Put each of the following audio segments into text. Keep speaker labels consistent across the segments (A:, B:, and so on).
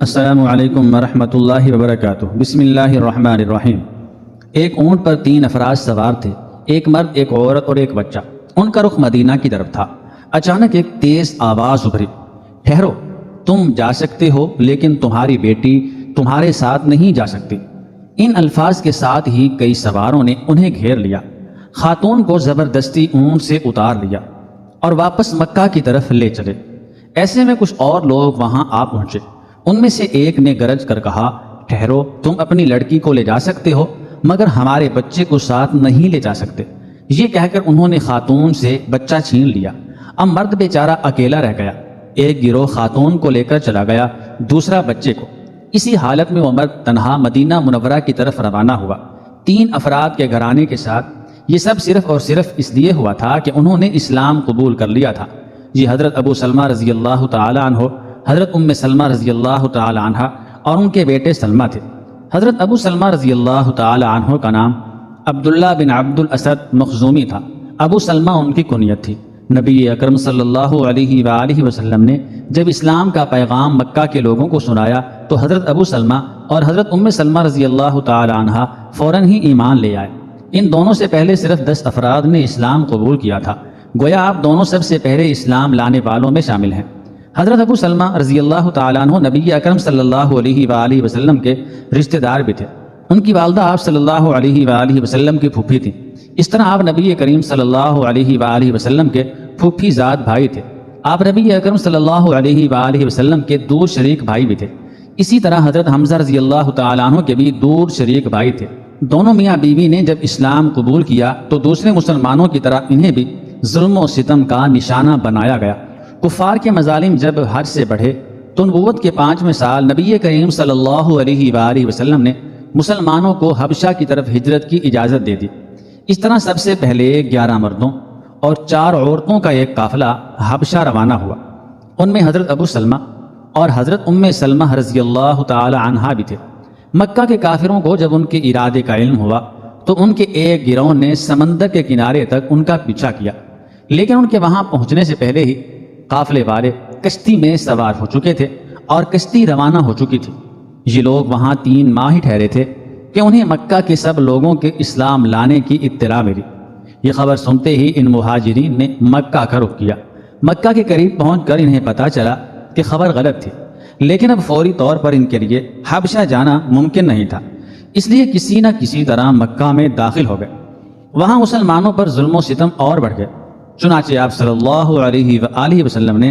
A: السلام علیکم ورحمۃ اللہ وبرکاتہ۔ بسم اللہ الرحمن الرحیم۔ ایک اونٹ پر 3 افراد سوار تھے، ایک مرد، ایک عورت اور ایک بچہ۔ ان کا رخ مدینہ کی طرف تھا۔ اچانک ایک تیز آواز ابھری، ٹھہرو، تم جا سکتے ہو لیکن تمہاری بیٹی تمہارے ساتھ نہیں جا سکتی۔ ان الفاظ کے ساتھ ہی کئی سواروں نے انہیں گھیر لیا، خاتون کو زبردستی اونٹ سے اتار لیا اور واپس مکہ کی طرف لے چلے۔ ایسے میں کچھ اور لوگ وہاں آ پہنچے۔ ان میں سے ایک نے گرج کر کہا، ٹھہرو، تم اپنی لڑکی کو لے جا سکتے ہو مگر ہمارے بچے کو ساتھ نہیں لے جا سکتے۔ یہ کہہ کر انہوں نے خاتون سے بچہ چھین لیا۔ اب مرد بیچارہ اکیلا رہ گیا۔ ایک گروہ خاتون کو لے کر چلا گیا، دوسرا بچے کو۔ اسی حالت میں وہ مرد تنہا مدینہ منورہ کی طرف روانہ ہوا، 3 افراد کے گھرانے کے ساتھ۔ یہ سب صرف اور صرف اس لیے ہوا تھا کہ انہوں نے اسلام قبول کر لیا تھا۔ یہ حضرت ابو سلمہ رضی اللہ تعالی عنہ، حضرت ام سلمہ رضی اللہ تعالی عنہ اور ان کے بیٹے سلمہ تھے۔ حضرت ابو سلمہ رضی اللہ تعالی عنہ کا نام عبداللہ بن عبد الاسد مخزومی تھا۔ ابو سلمہ ان کی کنیت تھی۔ نبی اکرم صلی اللہ علیہ وآلہ وسلم نے جب اسلام کا پیغام مکہ کے لوگوں کو سنایا تو حضرت ابو سلمہ اور حضرت ام سلمہ رضی اللہ تعالی عنہ فوراً ہی ایمان لے آئے۔ ان دونوں سے پہلے صرف 10 افراد نے اسلام قبول کیا تھا، گویا آپ دونوں سب سے پہلے اسلام لانے والوں میں شامل ہیں۔ حضرت ابو سلمہ رضی اللہ تعالیٰ عنہ نبی اکرم صلی اللہ علیہ وآلہ وسلم کے رشتہ دار بھی تھے۔ ان کی والدہ آپ صلی اللہ علیہ وآلہ وسلم کی پھوپھی تھیں۔ اس طرح آپ نبی کریم صلی اللہ علیہ وآلہ وسلم کے پھوپھی زاد بھائی تھے۔ آپ نبی اکرم صلی اللہ علیہ وآلہ وسلم کے دور شریک بھائی بھی تھے۔ اسی طرح حضرت حمزہ رضی اللہ تعالیٰ عنہ کے بھی دور شریک بھائی تھے۔ دونوں میاں بیوی نے جب اسلام قبول کیا تو دوسرے مسلمانوں کی طرح انہیں بھی ظلم و ستم کا نشانہ بنایا گیا۔ کفار کے مظالم جب حد سے بڑھے تو نبوت کے 5ویں سال نبی کریم صلی اللہ علیہ وآلہ وسلم نے مسلمانوں کو حبشہ کی طرف ہجرت کی اجازت دے دی۔ اس طرح سب سے پہلے 11 مردوں اور 4 عورتوں کا ایک قافلہ حبشہ روانہ ہوا۔ ان میں حضرت ابو سلمہ اور حضرت ام سلمہ رضی اللہ تعالی عنہا بھی تھے۔ مکہ کے کافروں کو جب ان کے ارادے کا علم ہوا تو ان کے ایک گروہ نے سمندر کے کنارے تک ان کا پیچھا کیا، لیکن ان کے وہاں پہنچنے سے پہلے ہی قافلے والے کشتی میں سوار ہو چکے تھے اور کشتی روانہ ہو چکی تھی۔ یہ لوگ وہاں 3 ماہ ہی ٹھہرے تھے کہ انہیں مکہ کے سب لوگوں کے اسلام لانے کی اطلاع ملی۔ یہ خبر سنتے ہی ان مہاجرین نے مکہ کا رخ کیا۔ مکہ کے قریب پہنچ کر انہیں پتہ چلا کہ خبر غلط تھی، لیکن اب فوری طور پر ان کے لیے حبشہ جانا ممکن نہیں تھا، اس لیے کسی نہ کسی طرح مکہ میں داخل ہو گئے۔ وہاں مسلمانوں پر ظلم و ستم اور بڑھ گئے۔ چنانچہ آپ صلی اللہ علیہ وآلہ وسلم نے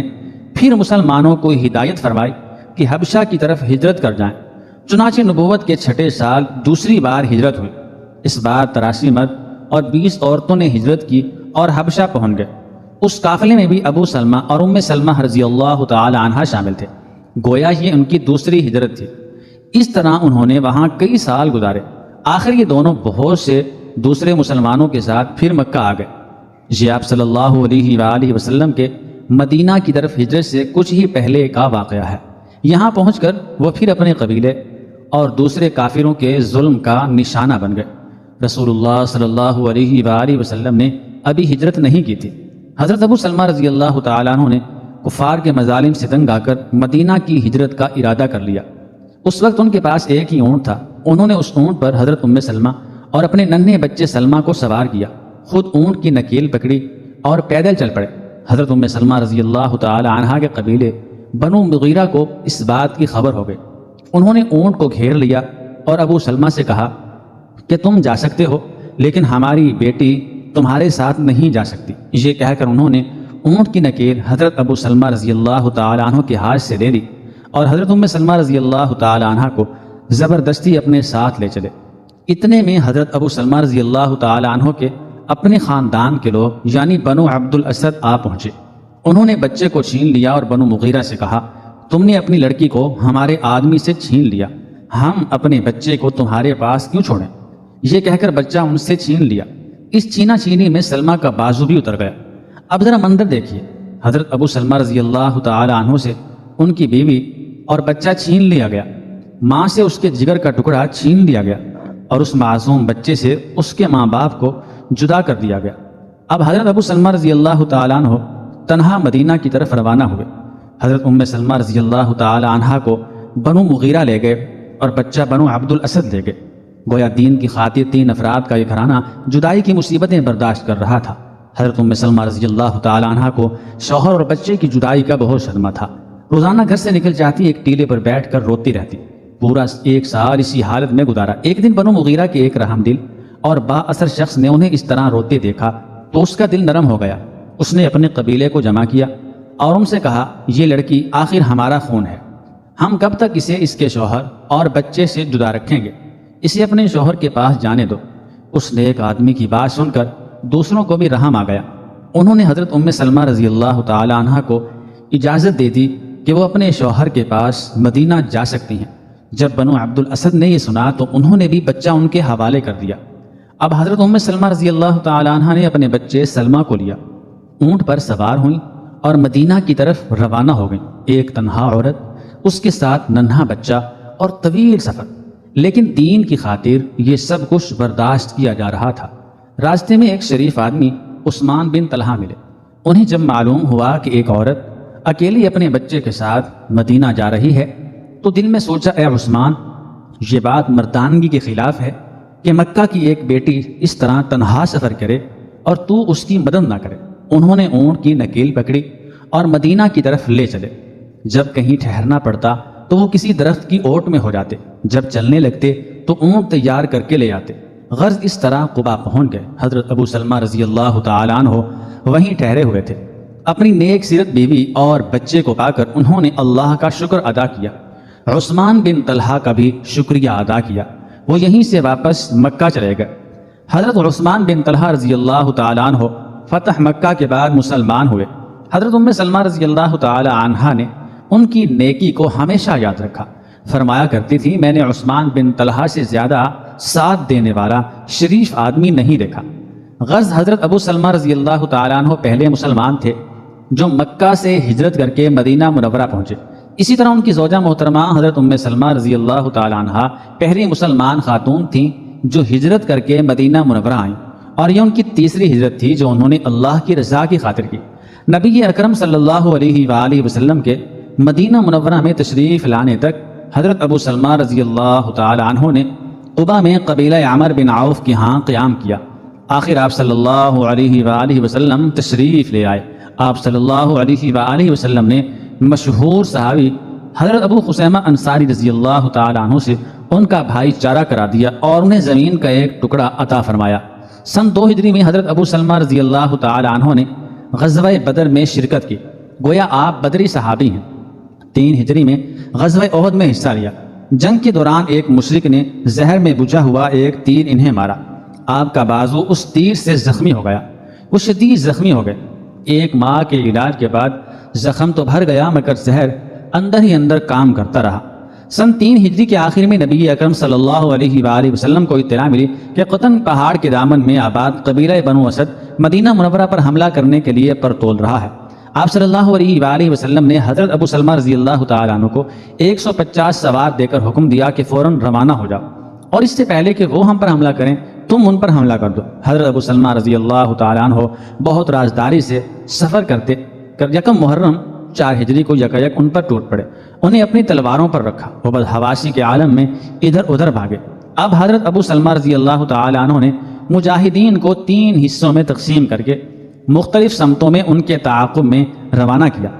A: پھر مسلمانوں کو ہدایت فرمائی کہ حبشہ کی طرف ہجرت کر جائیں۔ چنانچہ نبوت کے 6 سال دوسری بار ہجرت ہوئی۔ اس بار 83 مرد اور 20 عورتوں نے ہجرت کی اور حبشہ پہنچ گئے۔ اس قافلے میں بھی ابو سلمہ اور ام سلمہ رضی اللہ تعالی عنہا شامل تھے، گویا یہ ان کی دوسری ہجرت تھی۔ اس طرح انہوں نے وہاں کئی سال گزارے۔ آخر یہ دونوں بہت سے دوسرے مسلمانوں کے ساتھ پھر مکہ آ گئے۔ یہ آپ صلی اللہ علیہ وآلہ وسلم کے مدینہ کی طرف ہجرت سے کچھ ہی پہلے کا واقعہ ہے۔ یہاں پہنچ کر وہ پھر اپنے قبیلے اور دوسرے کافروں کے ظلم کا نشانہ بن گئے۔ رسول اللہ صلی اللہ علیہ وآلہ وسلم نے ابھی ہجرت نہیں کی تھی۔ حضرت ابو سلمہ رضی اللہ تعالیٰ عنہ نے کفار کے مظالم سے تنگ آ کر مدینہ کی ہجرت کا ارادہ کر لیا۔ اس وقت ان کے پاس ایک ہی اونٹ تھا۔ انہوں نے اس اونٹ پر حضرت ام سلمہ اور اپنے ننھے بچے سلمہ کو سوار کیا، خود اونٹ کی نکیل پکڑی اور پیدل چل پڑے۔ حضرت ام سلمہ رضی اللہ تعالی عنہا کے قبیلے بنو مغیرہ کو اس بات کی خبر ہو گئی۔ انہوں نے اونٹ کو گھیر لیا اور ابو سلمہ سے کہا کہ تم جا سکتے ہو لیکن ہماری بیٹی تمہارے ساتھ نہیں جا سکتی۔ یہ کہہ کر انہوں نے اونٹ کی نکیل حضرت ابو سلمہ رضی اللہ تعالی عنہ کے ہاتھ سے لے لی اور حضرت ام سلمہ رضی اللہ تعالی عنہا کو زبردستی اپنے ساتھ لے چلے۔ اتنے میں حضرت ابو سلمہ رضی اللہ تعالی عنہ کے اپنے خاندان کے لوگ یعنی بنو عبد الاسد آ پہنچے۔ انہوں نے بچے کو چھین لیا اور بنو مغیرہ سے کہا، تم نے اپنی لڑکی کو ہمارے آدمی سے چھین لیا، ہم اپنے بچے کو تمہارے پاس کیوں چھوڑیں؟ یہ کہہ کر بچہ ان سے چھین لیا۔ اس چھینا چھینی میں سلمہ کا بازو بھی اتر گیا۔ اب ذرا منظر دیکھیے، حضرت ابو سلمہ رضی اللہ تعالی عنہ سے ان کی بیوی اور بچہ چھین لیا گیا، ماں سے اس کے جگر کا ٹکڑا چھین لیا گیا اور اس معصوم بچے سے اس کے ماں باپ کو جدا کر دیا گیا۔ اب حضرت ابو سلمہ رضی اللہ تعالیٰ عنہ تنہا مدینہ کی طرف روانہ ہوئے۔ حضرت ام سلمہ رضی اللہ تعالی عنہا کو بنو مغیرہ لے گئے اور بچہ بنو عبد الاسد لے گئے۔ گویا دین کی خاطر 3 افراد کا یہ گھرانہ جدائی کی مصیبتیں برداشت کر رہا تھا۔ حضرت ام سلمہ رضی اللہ تعالی عنہ کو شوہر اور بچے کی جدائی کا بہت صدمہ تھا۔ روزانہ گھر سے نکل جاتی، ایک ٹیلے پر بیٹھ کر روتی رہتی۔ پورا 1 سال اسی حالت میں گزارا۔ ایک دن بنو مغیرہ کے ایک رحم دل اور با اثر شخص نے انہیں اس طرح روتے دیکھا تو اس کا دل نرم ہو گیا۔ اس نے اپنے قبیلے کو جمع کیا اور ان سے کہا، یہ لڑکی آخر ہمارا خون ہے، ہم کب تک اسے اس کے شوہر اور بچے سے جدا رکھیں گے؟ اسے اپنے شوہر کے پاس جانے دو۔ اس نے ایک آدمی کی بات سن کر دوسروں کو بھی رحم آ گیا۔ انہوں نے حضرت ام سلمہ رضی اللہ تعالی عنہ کو اجازت دے دی کہ وہ اپنے شوہر کے پاس مدینہ جا سکتی ہیں۔ جب بنو عبد الاسد نے یہ سنا تو انہوں نے بھی بچہ ان کے حوالے کر دیا۔ اب حضرت ام سلمہ رضی اللہ تعالی عنہ نے اپنے بچے سلمہ کو لیا، اونٹ پر سوار ہوئیں اور مدینہ کی طرف روانہ ہو گئیں۔ ایک تنہا عورت، اس کے ساتھ ننھا بچہ اور طویل سفر، لیکن دین کی خاطر یہ سب کچھ برداشت کیا جا رہا تھا۔ راستے میں ایک شریف آدمی عثمان بن طلحہ ملے۔ انہیں جب معلوم ہوا کہ ایک عورت اکیلی اپنے بچے کے ساتھ مدینہ جا رہی ہے تو دل میں سوچا، اے عثمان، یہ بات مردانگی کے خلاف ہے کہ مکہ کی ایک بیٹی اس طرح تنہا سفر کرے اور تو اس کی مدد نہ کرے۔ انہوں نے اونٹ کی نکیل پکڑی اور مدینہ کی طرف لے چلے۔ جب کہیں ٹھہرنا پڑتا تو وہ کسی درخت کی اوٹ میں ہو جاتے، جب چلنے لگتے تو اونٹ تیار کر کے لے آتے۔ غرض اس طرح قبا پہنچ گئے۔ حضرت ابو سلمہ رضی اللہ تعالی عنہ وہیں ٹھہرے ہوئے تھے۔ اپنی نیک سیرت بیوی اور بچے کو پا کر انہوں نے اللہ کا شکر ادا کیا، عثمان بن طلحہ کا بھی شکریہ ادا کیا۔ وہ یہیں سے واپس مکہ چلے گئے۔ حضرت عثمان بن طلحہ رضی اللہ تعالی عنہ فتح مکہ کے بعد مسلمان ہوئے۔ حضرت ام سلمہ رضی اللہ تعالی عنہا نے ان کی نیکی کو ہمیشہ یاد رکھا۔ فرمایا کرتی تھی، میں نے عثمان بن طلحہ سے زیادہ ساتھ دینے والا شریف آدمی نہیں دیکھا۔ غرض حضرت ابو سلمہ رضی اللہ تعالیٰ عنہ پہلے مسلمان تھے جو مکہ سے ہجرت کر کے مدینہ منورہ پہنچے۔ اسی طرح ان کی زوجہ محترمہ حضرت ام سلمہ رضی اللہ تعالیٰ عنہ پہلی مسلمان خاتون تھیں جو ہجرت کر کے مدینہ منورہ آئیں، اور یہ ان کی تیسری ہجرت تھی جو انہوں نے اللہ کی رضا کی خاطر کی۔ نبی اکرم صلی اللہ علیہ وآلہ وسلم کے مدینہ منورہ میں تشریف لانے تک حضرت ابو سلمہ رضی اللہ تعالی عنہ نے قبا میں قبیلہ عمر بن عوف کے ہاں قیام کیا۔ آخر آپ صلی اللہ علیہ وآلہ وسلم تشریف لے آئے۔ آپ صلی اللہ علیہ وآلہ وسلم نے مشہور صحابی حضرت ابو خثیمہ انصاری رضی اللہ تعالی عنہ سے ان کا بھائی چارہ کرا دیا اور انہیں زمین کا ایک ٹکڑا عطا فرمایا۔ سن 2 ہجری میں حضرت ابو سلمہ رضی اللہ تعالی عنہ نے غزوہ بدر میں شرکت کی، گویا آپ بدری صحابی ہیں۔ 3 ہجری میں غزوہ احد میں حصہ لیا۔ جنگ کے دوران ایک مشرک نے زہر میں بجھا ہوا ایک تیر انہیں مارا۔ آپ کا بازو اس تیر سے زخمی ہو گیا، وہ شدید زخمی ہو گئے۔ 1 ماہ کے علاج کے بعد زخم تو بھر گیا مگر زہر اندر ہی اندر کام کرتا رہا۔ سن 3 ہجری کے آخر میں نبی اکرم صلی اللہ علیہ وآلہ وسلم کو اطلاع ملی کہ قطن پہاڑ کے دامن میں آباد قبیلہ بنو اسد مدینہ منورہ پر حملہ کرنے کے لیے پر تول رہا ہے۔ آپ صلی اللہ علیہ وآلہ وسلم نے حضرت ابو سلمہ رضی اللہ تعالیٰ عنہ کو 150 سوار دے کر حکم دیا کہ فوراً روانہ ہو جاؤ، اور اس سے پہلے کہ وہ ہم پر حملہ کریں تم ان پر حملہ کر دو۔ حضرت ابو سلمہ رضی اللہ تعالیٰ عنہ بہت رازداری سے سفر کرتے یکم محرم 4 ہجری کو یکایک ان پر ٹوٹ پڑے، انہیں اپنی تلواروں پر رکھا، وہ بدحواسی کے عالم میں ادھر ادھر بھاگے۔ اب حضرت ابو سلمہ رضی اللہ تعالیٰ عنہ نے مجاہدین کو 3 حصوں میں تقسیم کر کے مختلف سمتوں میں ان کے تعاقب میں روانہ کیا۔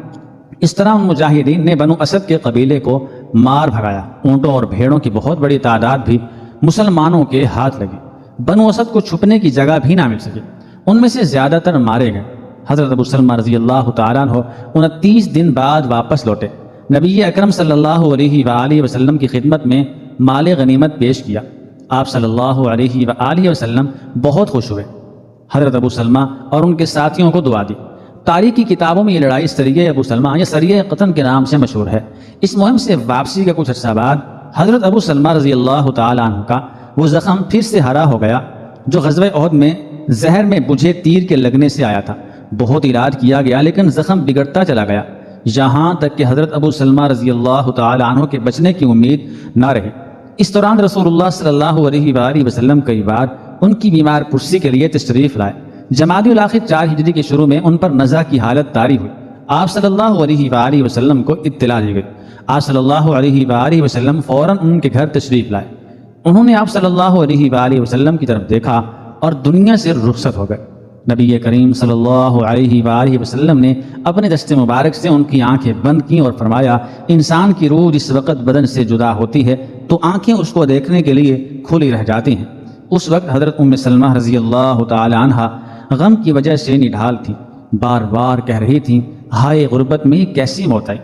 A: اس طرح ان مجاہدین نے بنو اسد کے قبیلے کو مار بھگایا۔ اونٹوں اور بھیڑوں کی بہت بڑی تعداد بھی مسلمانوں کے ہاتھ لگی۔ بنو اسد کو چھپنے کی جگہ بھی نہ مل سکی، ان میں سے زیادہ تر مارے گئے۔ حضرت ابو سلمہ رضی اللہ تعالیٰ عنہ 29 دن بعد واپس لوٹے۔ نبی اکرم صلی اللہ علیہ وآلہ وسلم کی خدمت میں مال غنیمت پیش کیا۔ آپ صلی اللہ علیہ وآلہ وسلم بہت خوش ہوئے۔ حضرت ابو سلمہ اور ان کے ساتھیوں کو دعا دی۔ تاریخی کتابوں میں یہ لڑائی سریہ ابو سلمہ یا سریہ قطن کے نام سے مشہور ہے۔ اس مہم سے واپسی کا کچھ عرصہ بعد حضرت ابو سلمہ رضی اللہ تعالیٰ عنہ کا وہ زخم پھر سے ہرا ہو گیا جو غزوہ احد میں زہر میں بجھے تیر کے لگنے سے آیا تھا۔ بہت علاج کیا گیا لیکن زخم بگڑتا چلا گیا، یہاں تک کہ حضرت ابو سلمہ رضی اللہ تعالیٰ عنہ کے بچنے کی امید نہ رہی۔ اس دوران رسول اللہ صلی اللہ علیہ وآلہ وسلم کئی بار ان کی بیمار پرسی کے لیے تشریف لائے۔ جمادی الاخر 4 ہجری کے شروع میں ان پر نزع کی حالت طاری ہوئی۔ آپ صلی اللہ علیہ وآلہ وسلم کو اطلاع دی گئی۔ آپ صلی اللہ علیہ وآلہ وسلم فوراً ان کے گھر تشریف لائے۔ انہوں نے آپ صلی اللہ علیہ وآلہ وسلم کی طرف دیکھا اور دنیا سے رخصت ہو گئے۔ نبی کریم صلی اللہ علیہ وآلہ وسلم نے اپنے دست مبارک سے ان کی آنکھیں بند کیں اور فرمایا، انسان کی روح جس وقت بدن سے جدا ہوتی ہے تو آنکھیں اس کو دیکھنے کے لیے کھلی رہ جاتی ہیں۔ اس وقت حضرت ام سلمہ رضی اللہ تعالی عنہ غم کی وجہ سے نڈھال تھی، بار بار کہہ رہی تھیں، ہائے غربت میں کیسی موت آئی۔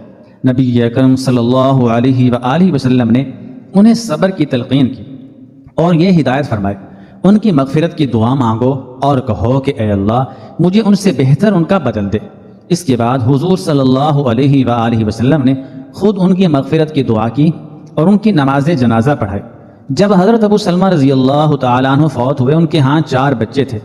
A: نبی اکرم صلی اللہ علیہ وآلہ وسلم نے انہیں صبر کی تلقین کی اور یہ ہدایت فرمائی، ان کی مغفرت کی دعا مانگو اور کہو کہ اے اللہ مجھے ان سے بہتر ان کا بدل دے۔ اس کے بعد حضور صلی اللہ علیہ وآلہ وسلم نے خود ان کی مغفرت کی دعا کی اور ان کی نماز جنازہ پڑھائی۔ جب حضرت ابو سلمہ رضی اللہ تعالیٰ عنہ فوت ہوئے، ان کے ہاں 4 بچے تھے،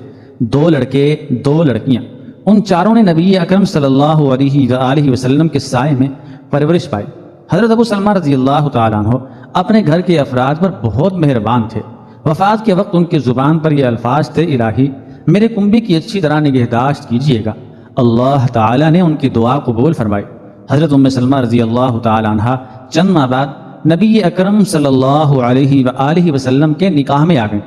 A: 2 لڑکے 2 لڑکیاں۔ ان چاروں نے نبی اکرم صلی اللہ علیہ وآلہ وسلم کے سائے میں پرورش پائی۔ حضرت ابو سلمہ رضی اللہ تعالیٰ عنہ اپنے گھر کے افراد پر بہت مہربان تھے۔ وفات کے وقت ان کی زبان پر یہ الفاظ تھے، الہی میرے کنبے کی اچھی طرح نگہداشت کیجیے گا۔ اللہ تعالیٰ نے ان کی دعا قبول فرمائی۔ حضرت ام سلمہ رضی اللہ تعالیٰ عنہ چند ماہ بعد نبی اکرم صلی اللہ علیہ وآلہ وسلم کے نکاح میں آ گئیں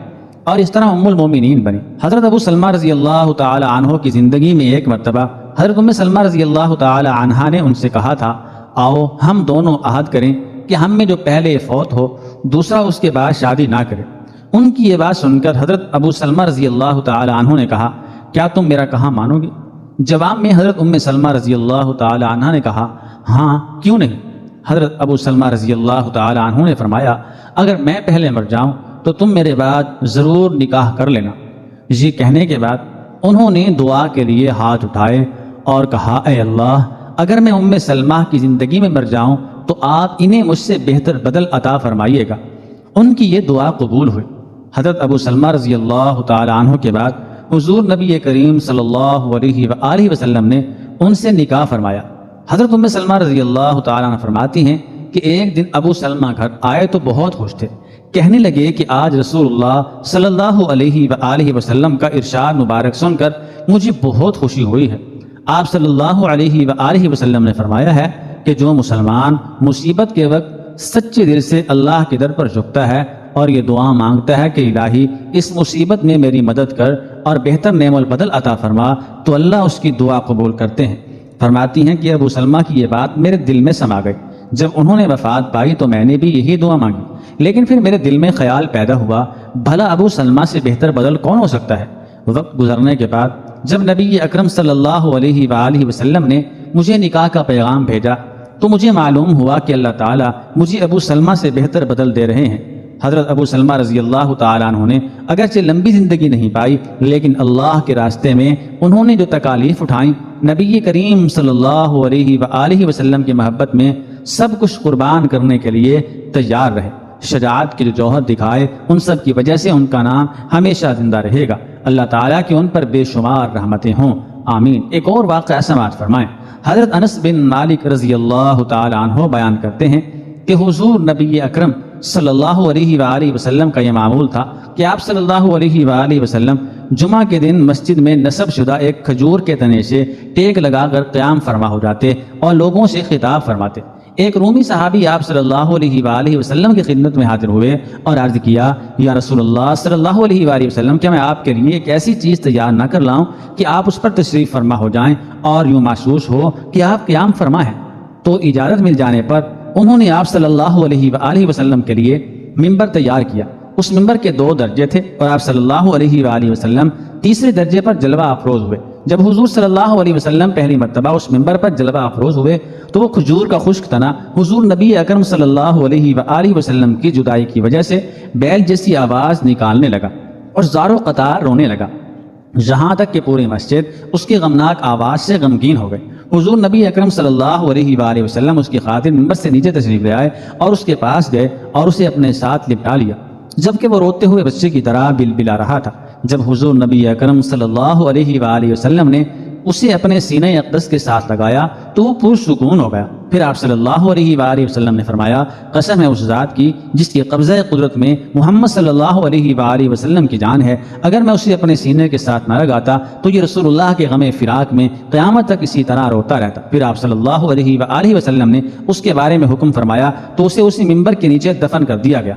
A: اور اس طرح ام المومنین بنی۔ حضرت ابو سلمہ رضی اللہ تعالیٰ عنہ کی زندگی میں ایک مرتبہ حضرت ام سلمہ رضی اللہ تعالیٰ عنہ نے ان سے کہا تھا، آؤ ہم دونوں عہد کریں کہ ہم میں جو پہلے فوت ہو دوسرا اس کے بعد شادی نہ کرے۔ ان کی یہ بات سن کر حضرت ابو سلمہ رضی اللہ تعالی عنہ نے کہا، کیا تم میرا کہا مانو گے؟ جواب میں حضرت ام سلمہ رضی اللہ تعالی عنہ نے کہا، ہاں کیوں نہیں۔ حضرت ابو سلمہ رضی اللہ تعالی عنہ نے فرمایا، اگر میں پہلے مر جاؤں تو تم میرے بعد ضرور نکاح کر لینا۔ یہ کہنے کے بعد انہوں نے دعا کے لیے ہاتھ اٹھائے اور کہا، اے اللہ اگر میں ام سلمہ کی زندگی میں مر جاؤں تو آپ انہیں مجھ سے بہتر بدل عطا فرمائیے گا۔ ان کی یہ دعا قبول ہوئی۔ حضرت ابو سلمہ رضی اللہ تعالی عنہ کے بعد حضور نبی کریم صلی اللہ علیہ وآلہ وسلم نے ان سے نکاح فرمایا۔ حضرت ام سلمہ رضی اللہ تعالی عنہ فرماتی ہیں کہ ایک دن ابو سلمہ گھر آئے تو بہت خوش تھے، کہنے لگے کہ آج رسول اللہ صلی اللہ علیہ وآلہ وسلم کا ارشاد مبارک سن کر مجھے بہت خوشی ہوئی ہے۔ آپ صلی اللہ علیہ وآلہ وسلم نے فرمایا ہے کہ جو مسلمان مصیبت کے وقت سچے دل سے اللہ کے در پر جھکتا ہے اور یہ دعا مانگتا ہے کہ الہی اس مصیبت میں میری مدد کر اور بہتر نعم البدل عطا فرما، تو اللہ اس کی دعا قبول کرتے ہیں۔ فرماتی ہیں کہ ابو سلمہ کی یہ بات میرے دل میں سما گئی۔ جب انہوں نے وفات پائی تو میں نے بھی یہی دعا مانگی، لیکن پھر میرے دل میں خیال پیدا ہوا، بھلا ابو سلمہ سے بہتر بدل کون ہو سکتا ہے۔ وقت گزرنے کے بعد جب نبی اکرم صلی اللہ علیہ وآلہ وسلم نے مجھے نکاح کا پیغام بھیجا تو مجھے معلوم ہوا کہ اللہ تعالیٰ مجھے ابو سلمہ سے بہتر بدل دے رہے ہیں۔ حضرت ابو سلمہ رضی اللہ تعالیٰ عنہ نے اگرچہ لمبی زندگی نہیں پائی، لیکن اللہ کے راستے میں انہوں نے جو تکالیف اٹھائیں، نبی کریم صلی اللہ علیہ وآلہ وسلم کی محبت میں سب کچھ قربان کرنے کے لیے تیار رہے۔ شجاعت کی جو جوہر دکھائے، ان سب کی وجہ سے ان کا نام ہمیشہ زندہ رہے گا۔ اللہ تعالیٰ کی ان پر بے شمار رحمتیں ہوں، آمین۔ ایک اور واقعہ سماعت فرمائیں۔ حضرت انس بن مالک رضی اللہ تعالی عنہ بیان کرتے ہیں کہ حضور نبی اکرم صلی اللہ علیہ وآلہ وسلم کا یہ معمول تھا کہ آپ صلی اللہ علیہ وآلہ وسلم جمعہ کے دن مسجد میں نصب شدہ ایک کھجور کے تنے سے ٹیک لگا کر قیام فرما ہو جاتے اور لوگوں سے خطاب فرماتے۔ ایک رومی صحابی آپ صلی اللہ علیہ وآلہ وسلم کی خدمت میں حاضر ہوئے اور عرض کیا، یا رسول اللہ صلی اللہ علیہ وآلہ وسلم، کیا میں آپ کے لیے ایک ایسی چیز تیار نہ کر لاؤں کہ آپ اس پر تشریف فرما ہو جائیں اور یوں محسوس ہو کہ آپ قیام فرما ہیں؟ تو اجازت مل جانے پر انہوں نے آپ صلی اللہ علیہ وآلہ وسلم کے لیے ممبر تیار کیا۔ اس ممبر کے 2 درجے تھے اور آپ صلی اللہ علیہ وآلہ وسلم تیسرے درجے پر جلوہ افروز ہوئے۔ جب حضور صلی اللہ علیہ وسلم پہلی مرتبہ اس ممبر پر جلوہ افروز ہوئے تو وہ کھجور کا خشک تنا حضور نبی اکرم صلی اللہ علیہ وآلہ وسلم کی جدائی کی وجہ سے بیل جیسی آواز نکالنے لگا اور زار و قطار رونے لگا، جہاں تک کہ پوری مسجد اس کی غمناک آواز سے غمگین ہو گئی۔ حضور نبی اکرم صلی اللہ علیہ وآلہ وسلم اس کی خاطر ممبر سے نیچے تشریف لے آئے اور اس کے پاس گئے اور اسے اپنے ساتھ لپٹا لیا، جبکہ وہ روتے ہوئے بچے کی طرح بلبلا رہا تھا۔ جب حضور نبی اکرم صلی اللہ علیہ وآلہ وسلم نے اسے اپنے سینہ اقدس کے ساتھ لگایا تو وہ پرسکون ہو گیا۔ پھر آپ صلی اللہ علیہ وآلہ وسلم نے فرمایا قسم ہے اس ذات کی جس کی قبضہ قدرت میں محمد صلی اللہ علیہ وآلہ وسلم کی جان ہے، اگر میں اسے اپنے سینے کے ساتھ نہ لگاتا تو یہ رسول اللہ کے غم فراق میں قیامت تک اسی طرح روتا رہتا۔ پھر آپ صلی اللہ علیہ وآلہ وسلم نے اس کے بارے میں حکم فرمایا تو اسے اسی منبر کے نیچے دفن کر دیا گیا۔